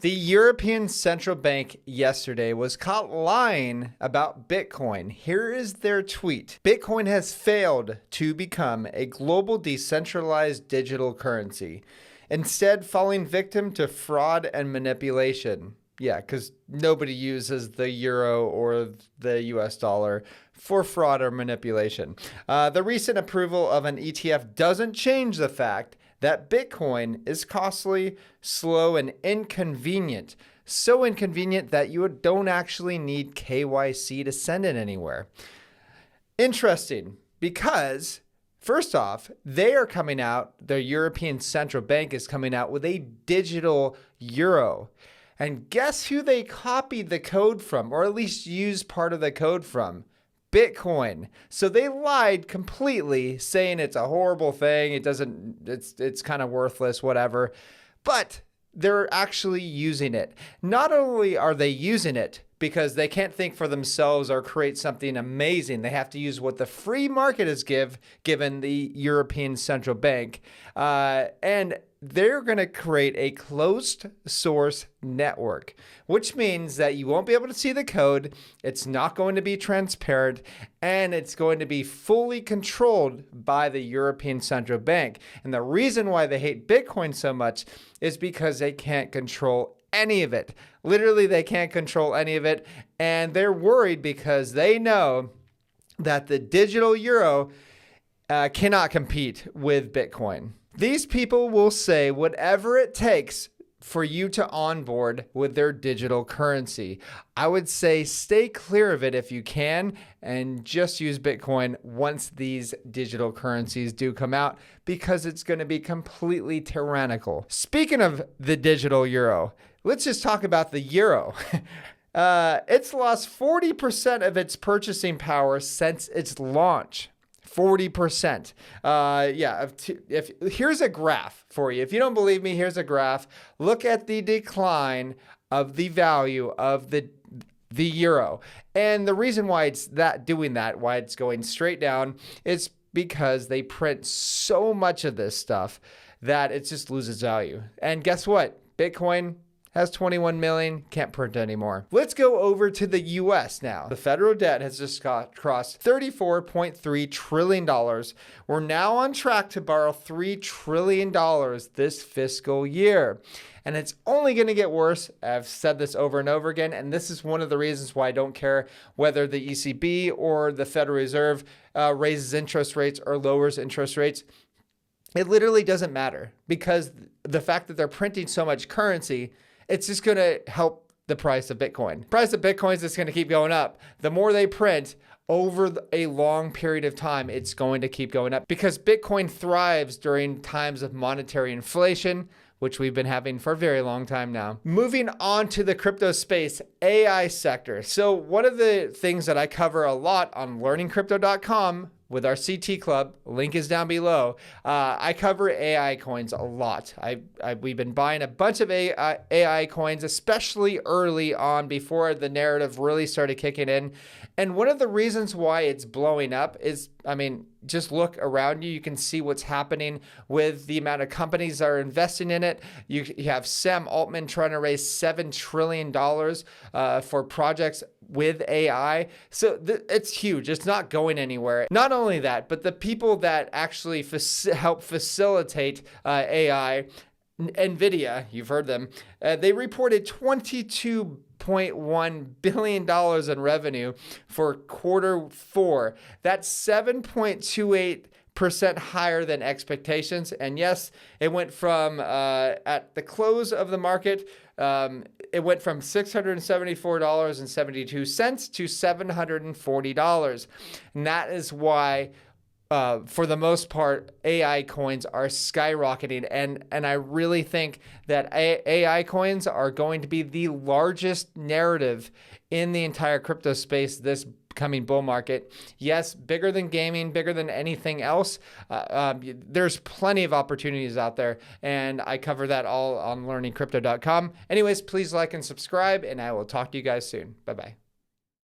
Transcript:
The European Central Bank yesterday was caught lying about Bitcoin. Here is their tweet. Bitcoin has failed to become a global decentralized digital currency, instead falling victim to fraud and manipulation. Yeah, because nobody uses the euro or the US dollar for fraud or manipulation. The recent approval of an ETF doesn't change the fact that Bitcoin is costly, slow, and inconvenient. So inconvenient that you don't actually need KYC to send it anywhere. Interesting, because first off, they are coming out, the European Central Bank is coming out with a digital euro. And guess who they copied the code from, or at least used part of the code from? Bitcoin. So they lied completely, saying it's a horrible thing. It's kind of worthless, whatever. But they're actually using it. Not only are they using it because they can't think for themselves or create something amazing, they have to use what the free market has given the European Central Bank. And they're going to create a closed source network, which means that you won't be able to see the code. It's not going to be transparent, and it's going to be fully controlled by the European Central Bank. And the reason why they hate Bitcoin so much is because they can't control any of it. Literally, they can't control any of it. And they're worried because they know that the digital euro cannot compete with Bitcoin. These people will say whatever it takes for you to onboard with their digital currency. I would say stay clear of it if you can, and just use Bitcoin once these digital currencies do come out, because it's going to be completely tyrannical. Speaking of the digital euro, let's just talk about the euro. It's lost 40% of its purchasing power since its launch. 40%. Here's a graph for you. If you don't believe me, here's a graph. Look at the decline of the value of the euro. And the reason why it's why it's going straight down, is because they print so much of this stuff that it just loses value. And guess what? Bitcoin has 21 million, can't print anymore. Let's go over to the US now. The federal debt has just crossed $34.3 trillion. We're now on track to borrow $3 trillion this fiscal year. And it's only going to get worse. I've said this over and over again, and this is one of the reasons why I don't care whether the ECB or the Federal Reserve raises interest rates or lowers interest rates. It literally doesn't matter, because the fact that they're printing so much currency, it's just going to help the price of Bitcoin. The price of Bitcoin is just going to keep going up. The more they print over a long period of time, it's going to keep going up, because Bitcoin thrives during times of monetary inflation, which we've been having for a very long time now. Moving on to the crypto space, AI sector. So one of the things that I cover a lot on learningcrypto.com with our CT Club, link is down below. I cover AI coins a lot. We've been buying a bunch of AI coins, especially early on before the narrative really started kicking in. And one of the reasons why it's blowing up is, just look around you. You can see what's happening with the amount of companies that are investing in it. You have Sam Altman trying to raise $7 trillion for projects with AI. So it's huge. It's not going anywhere. Not only that, but the people that actually help facilitate AI, NVIDIA, you've heard them, they reported $22.1 billion in revenue for quarter 4. That's 7.28% higher than expectations. And yes, it went from, at the close of the market, it went from $674.72 to $740. And that is why, for the most part, AI coins are skyrocketing. And I really think that AI coins are going to be the largest narrative in the entire crypto space this coming bull market. Yes, bigger than gaming, bigger than anything else. There's plenty of opportunities out there, and I cover that all on learningcrypto.com. Anyways, please like and subscribe, and I will talk to you guys soon. Bye-bye.